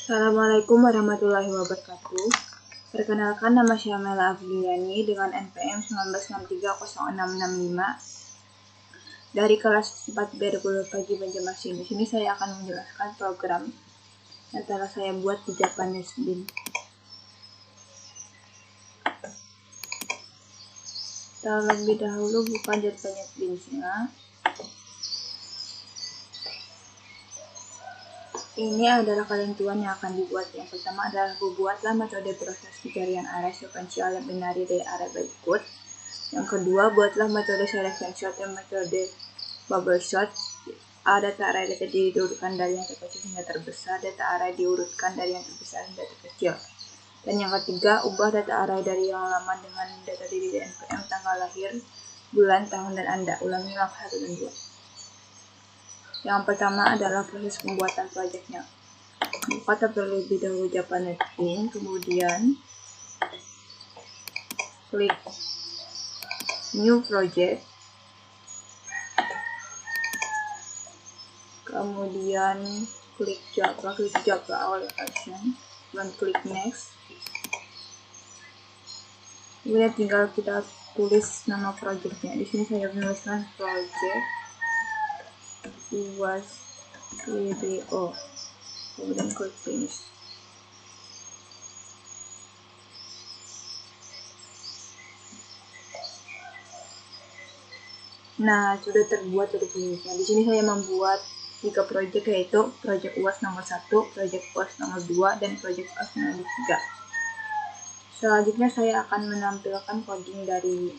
Assalamualaikum warahmatullahi wabarakatuh. Perkenalkan, nama Syamela Afriani dengan NPM 19630665 dari kelas 4B Pagi Banjarmasin. Di sini saya akan menjelaskan program yang telah saya buat di Japanese Bean. Terlebih dahulu buka Japanese Bean-nya. Ini adalah ketentuan yang akan dibuat. Yang pertama adalah buatlah metode proses pencarian array sekuensial yang binari dari array berikut. Yang kedua, buatlah metode selection sort dan metode bubble sort. Data array data diurutkan dari yang terkecil hingga terbesar. Data array diurutkan dari yang terbesar hingga terkecil. Dan yang ketiga, ubah data array dari yang lama dengan data diri NPM, tanggal lahir, bulan, tahun, dan Anda. Ulangi langkah 1 dan 2. Yang pertama adalah proses pembuatan proyeknya. Buka terlebih dahulu Japanese Bean, kemudian klik New Project, kemudian klik Java All Action, dan klik Next. Kemudian tinggal kita tulis nama projectnya. Di sini saya menuliskan project UAS video, kemudian klik finish. Nah, sudah terbuat finishnya. Di sini saya membuat 3 project, yaitu project UAS nomor 1, project UAS nomor 2, dan project UAS nomor 3. Selanjutnya saya akan menampilkan coding dari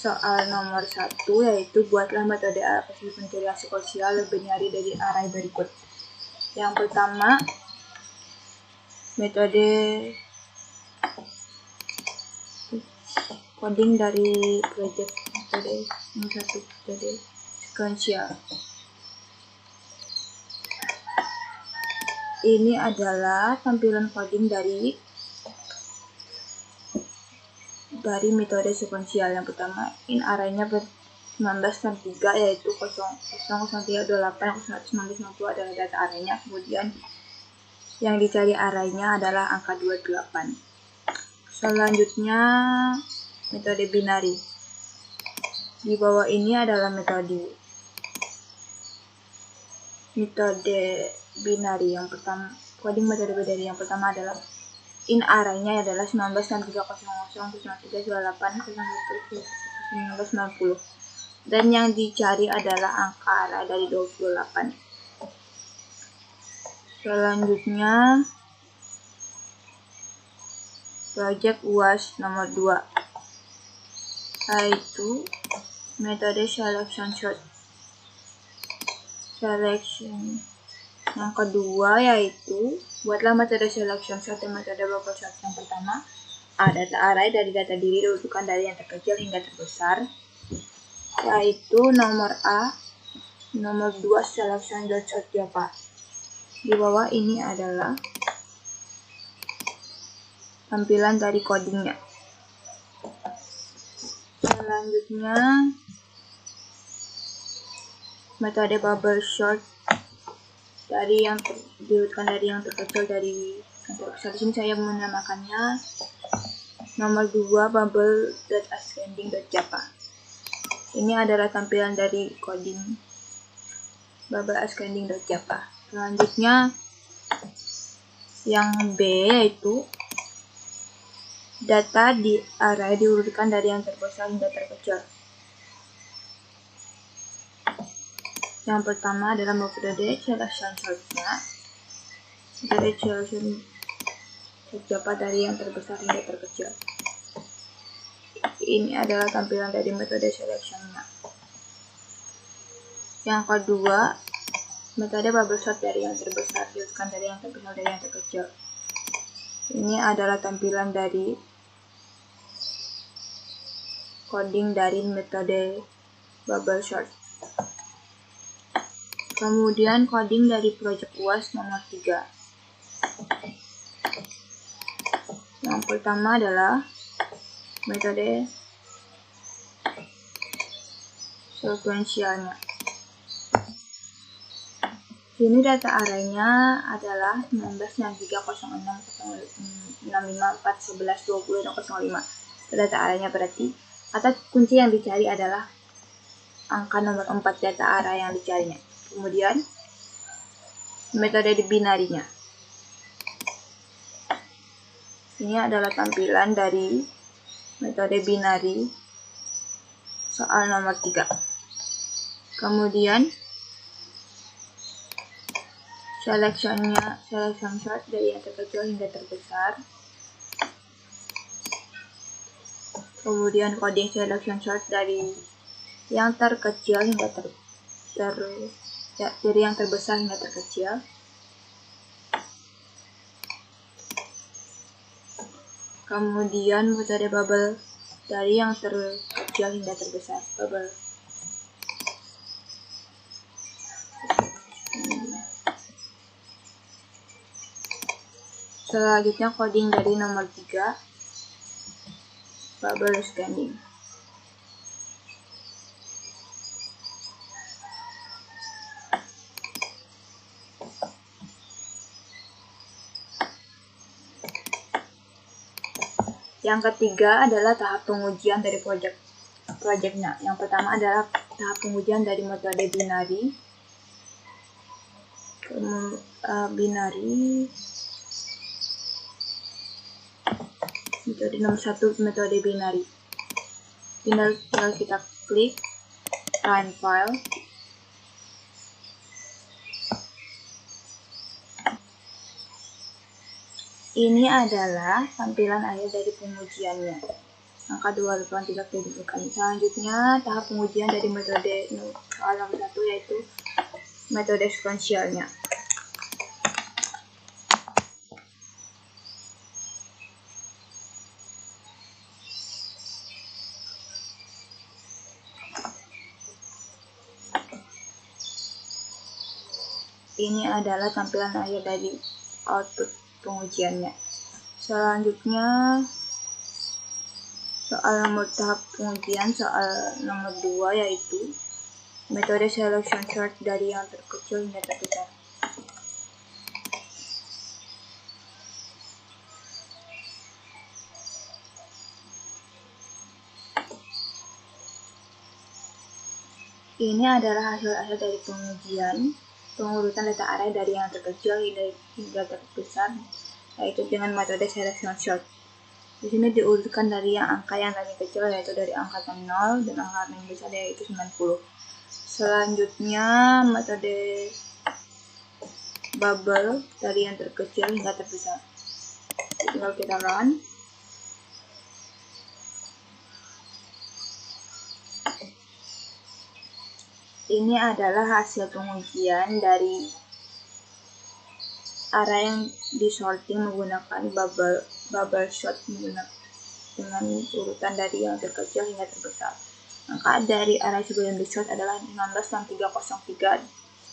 soal nomor 1, yaitu buatlah metode aplikasi pencarian sekuensial yang binari dari array berikut. Yang pertama, metode coding dari project metode nomor 1, metode sekuensial. Ini adalah tampilan coding dari metode sekuensial. Yang pertama, in array-nya 19 dan 3, yaitu 000328 adalah data array-nya. Kemudian yang dicari array-nya adalah angka 28. Selanjutnya, metode binary. Di bawah ini adalah metode binary. Yang pertama, coding metode binary yang pertama adalah in array-nya adalah 19 dan 3000398011990, dan yang dicari adalah angka array dari 28. Selanjutnya, project UAS nomor 2, yaitu metode selection sort. Yang kedua yaitu buatlah metode selection sort dan metode bubble sort. Yang pertama, data array dari data diri diurutkan dari yang terkecil hingga terbesar, yaitu nomor A, nomor 2 selection sort Java. Di bawah ini adalah tampilan dari codingnya. Selanjutnya, metode bubble sort dari yang diurutkan dari yang terkecil dari yang terbesar. Di sini saya menamakannya nomor 2 bubble.ascending.java. Ini adalah tampilan dari coding bubble.ascending.java. Selanjutnya, yang B yaitu data di array diurutkan dari yang terbesar hingga terkecil. Yang pertama adalah metode selection sort-nya. Metode selection sort Java dari yang terbesar hingga terkecil. Ini adalah tampilan dari metode selection-nya. Yang kedua, metode bubble sort dari yang terbesar diurutkan dari yang terbesar dari yang terkecil. Ini adalah tampilan dari coding dari metode bubble sort. Kemudian coding dari project UAS nomor 3. Yang pertama adalah metode sekuensialnya. Sini data arraynya adalah 19,606,65,4,11,20,05. Data arraynya berarti kata kunci yang dicari adalah angka nomor 4 data array yang dicarinya. Kemudian metode binarinya. Ini adalah tampilan dari metode binari soal nomor 3. Kemudian selection sort dari yang terkecil hingga terbesar. Kemudian coding selection sort dari yang terkecil hingga dari yang terbesar hingga terkecil. Kemudian metode bubble dari yang terkecil hingga terbesar. Bubble. Selanjutnya coding dari nomor 3, bubble scanning. Yang ketiga adalah tahap pengujian dari projectnya. Yang pertama adalah tahap pengujian dari metode binari. Metode nomor 1, metode binari. Tinggal kita klik run file. Ini adalah tampilan akhir dari pengujiannya. Angka 28 tidak ditemukan. Selanjutnya tahap pengujian dari metode soal nomor 1 yaitu metode sequentialnya. Ini adalah tampilan akhir dari output pengujiannya. Selanjutnya tahap pengujian soal nomor 2 yaitu metode selection sort dari yang terkecil hingga terbesar. Ini adalah hasil dari pengujian pengurutan data array dari yang terkecil hingga terbesar, yaitu dengan metode selection sort. Di sini diurutkan dari yang angka yang paling kecil, yaitu dari angka 0 dan angka yang besar yaitu 90. Selanjutnya metode bubble dari yang terkecil hingga terbesar. Tinggal kita run. Ini adalah hasil pengujian dari array yang disorting menggunakan bubble sort dengan urutan dari yang terkecil hingga terbesar. Angka dari array sebelum disort adalah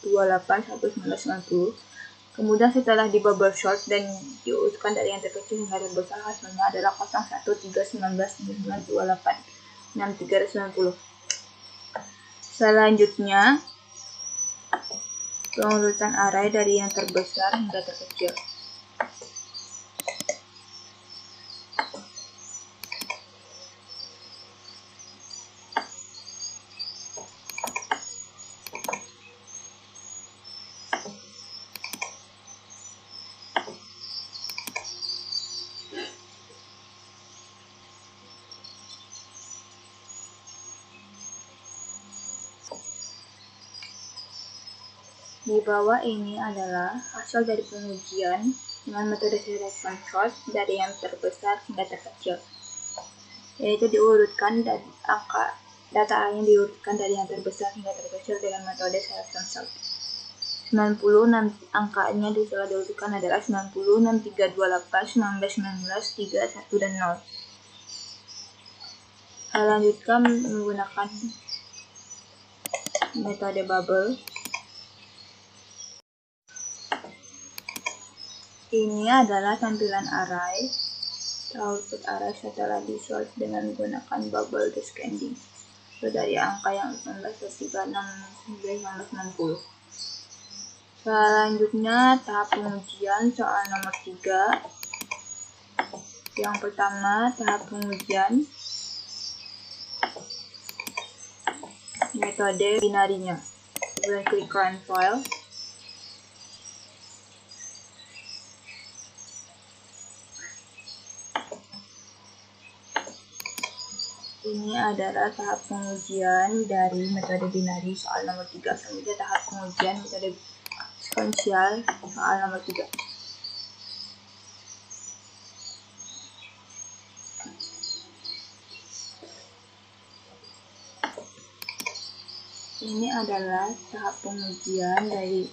19,303,28,1990. Kemudian setelah di bubble sort dan diurutkan dari yang terkecil hingga terbesar, hasilnya adalah 01,319,28,6390. Selanjutnya pengurutan array dari yang terbesar hingga terkecil. Di bawah ini adalah hasil dari pengujian dengan metode selection sort dari yang terbesar hingga terkecil, yaitu diurutkan dari data arraynya diurutkan dari yang terbesar hingga terkecil dengan metode selection sort. 90 angkanya telah diurutkan adalah 90, 6, 3, 28, 19, 19, 3, 1, dan 0. Lanjutkan menggunakan metode bubble. Ini adalah tampilan array, output array setelah disort dengan menggunakan bubble descending. Dari angka yang 19, 36, 19, 60. Selanjutnya tahap pengujian soal nomor 3. Yang pertama, tahap pengujian metode binarinya. Kemudian klik current file. Ini adalah tahap pengujian dari metode binari soal nomor 3. Selanjutnya tahap pengujian metode sequential soal nomor 3. Ini adalah tahap pengujian dari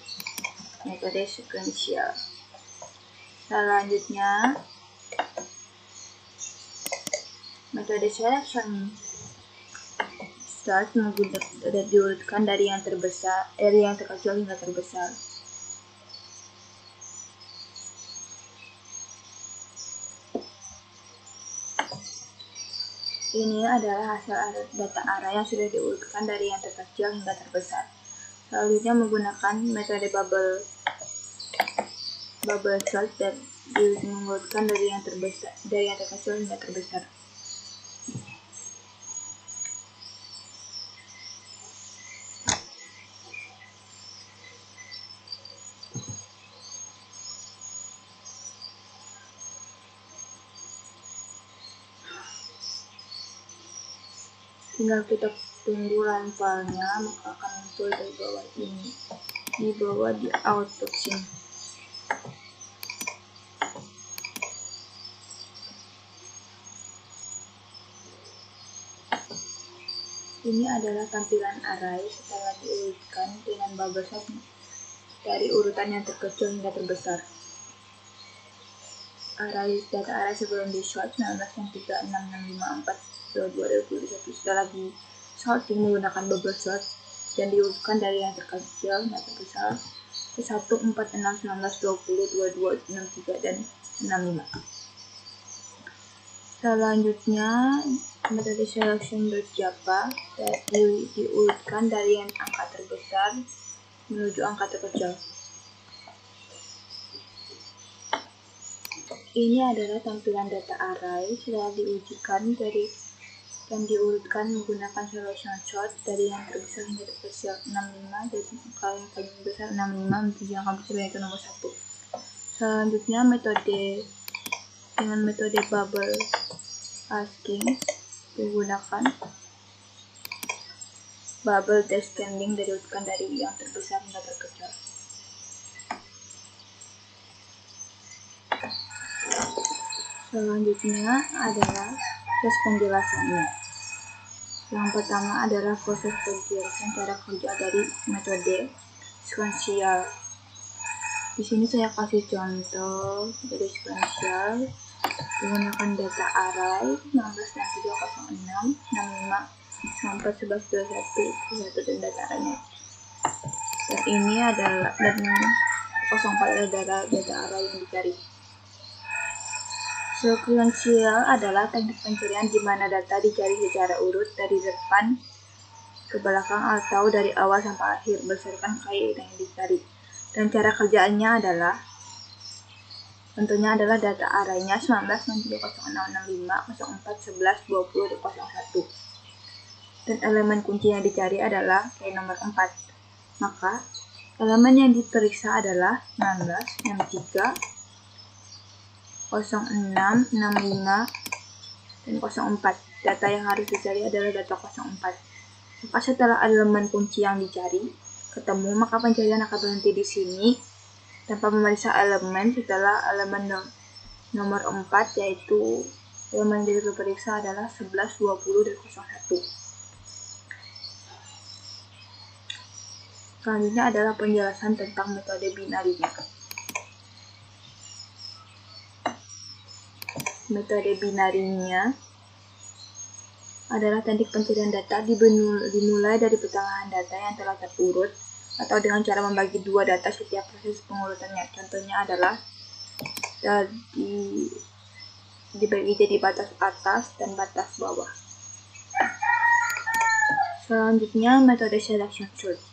metode sequential. Selanjutnya metode selection start menggunakan diurutkan dari yang terbesar, dari yang terkecil hingga terbesar. Ini adalah hasil data array yang sudah diurutkan dari yang terkecil hingga terbesar. Selanjutnya menggunakan metode bubble sort dan mengurutkan dari yang terkecil hingga terbesar. Tinggal kita tunggu run file-nya, maka akan muncul dari bawah ini. Di bawah di output sini. Ini adalah tampilan array setelah diurutkan dengan bubble sort dari urutan yang terkecil hingga terbesar. Data array sebelum di sort 19.3.6.6.5.4.2.21 setelah di sorting menggunakan bubble sort dan diurutkan dari yang terkecil hingga terbesar ke 1, 4, 6, 19, 20, 22, 63, dan 65. Selanjutnya metode selection.java diurutkan dari yang angka terbesar menuju angka terkecil. Ini adalah tampilan data array setelah diujikan dan diurutkan menggunakan selection sort dari yang terbesar hingga terkecil 65 dari angka yang paling besar 65 menuju angka besar yaitu nomor 1. Selanjutnya dengan metode bubble asking menggunakan bubble descending diurutkan dari yang terbesar hingga terkecil. Selanjutnya adalah proses penjelasannya. Yang pertama adalah proses penjelasan cara kerja dari metode sequential. Di sini saya kasih contoh metode sequential menggunakan data array 19.306, 65, 11, 21, 21 dan data arraynya. Dan ini adalah 04 adalah data array yang dicari. Sequential adalah teknik pencarian di mana data dicari secara urut dari depan ke belakang atau dari awal sampai akhir berdasarkan kaidah yang dicari. Dan cara kerjaannya adalah tentunya adalah data arraynya 19, 06, 65, 04, 11, 20, 01. Dan elemen kunci yang dicari adalah kayak nomor 4. Maka elemen yang diperiksa adalah 19, 63, 06, 65, dan 04. Data yang harus dicari adalah data 04. Maka setelah elemen kunci yang dicari ketemu, maka pencarian akan berhenti di sini tanpa memeriksa elemen setelah elemen nomor 4, yaitu elemen yang diperiksa adalah 11, 20, dan 01. Selanjutnya adalah penjelasan tentang metode binarinya. Metode binarinya adalah teknik pencarian data dimulai dari pertengahan data yang telah terurut atau dengan cara membagi dua data setiap proses pengurutannya. Contohnya adalah dibagi jadi batas atas dan batas bawah. Selanjutnya metode selection sort.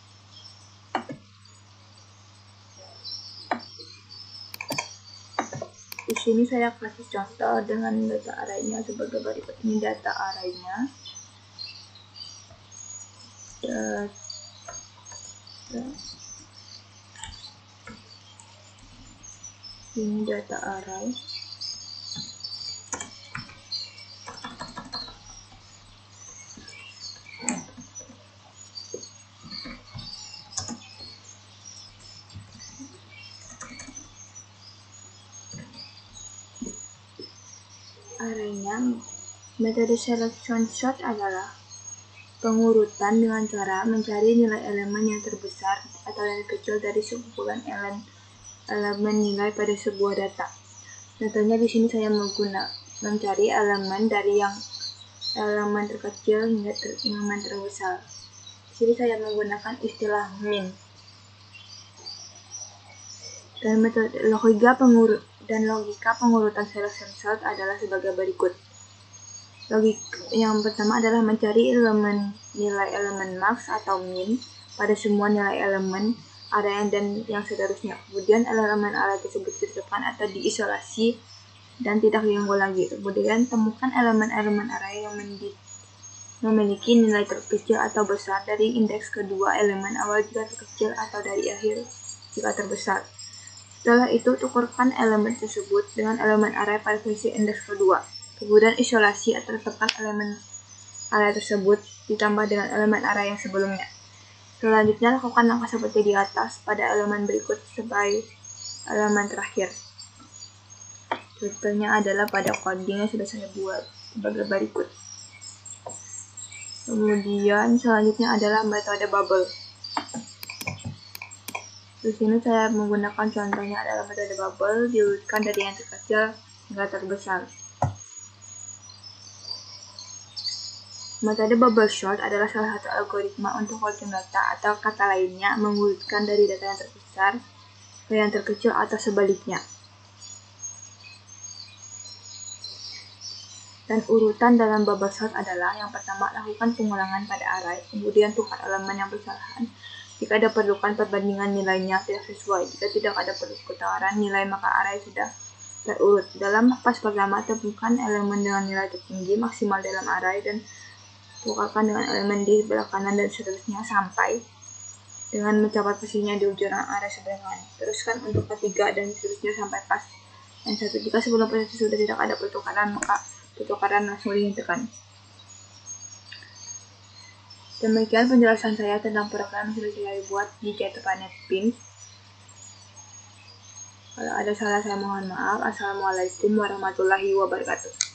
Di sini saya kasih contoh dengan data arraynya sebagai berikut. Ini data arraynya. Ini data array. Arraynya, metode selection sort adalah pengurutan dengan cara mencari nilai elemen yang terbesar atau yang kecil dari sekumpulan elemen nilai pada sebuah data. Contohnya di sini saya mencari elemen dari yang elemen terkecil hingga elemen terbesar. Di sini saya menggunakan istilah min. Dan metode logika pengurutan selection sort adalah sebagai berikut. Yang pertama adalah mencari nilai elemen max atau min pada semua nilai elemen array dan yang seterusnya. Kemudian elemen array tersebut disatukan atau diisolasi dan tidak diganggu lagi. Kemudian temukan elemen-elemen array yang memiliki nilai terkecil atau besar dari indeks kedua elemen awal jika terkecil atau dari akhir jika terbesar. Setelah itu, tukarkan elemen tersebut dengan elemen array pada posisi indeks kedua. Kemudian isolasi atau tetapkan elemen array tersebut ditambah dengan elemen array yang sebelumnya. Selanjutnya, lakukan langkah seperti di atas pada elemen berikut sampai elemen terakhir. Contohnya adalah pada coding yang sudah saya buat sebagai berikut. Kemudian selanjutnya adalah metode bubble. Di sini saya menggunakan contohnya adalah metode bubble, diurutkan dari yang terkecil hingga terbesar. Metode bubble sort adalah salah satu algoritma untuk coding data, atau kata lainnya mengurutkan dari data yang terbesar ke yang terkecil atau sebaliknya. Dan urutan dalam bubble sort adalah: yang pertama, lakukan pengulangan pada array, kemudian tukar elemen yang bersalahan. Jika diperlukan perbandingan nilainya tidak sesuai. Jika tidak ada pertukaran nilai, maka array sudah terurut. Dalam pas pertama, temukan elemen dengan nilai tertinggi maksimal dalam array dan tukarkan dengan elemen di sebelah kanan dan seterusnya sampai dengan mencapai posisinya di ujung array sebelah kanan. Teruskan untuk ketiga dan seterusnya sampai pas yang satu. Jika sebelum posisi sudah tidak ada pertukaran, maka pertukaran langsung dihentikan. Demikian penjelasan saya tentang program yang sudah saya buat di JetPanetBeans. Kalau ada salah saya mohon maaf. Assalamualaikum warahmatullahi wabarakatuh.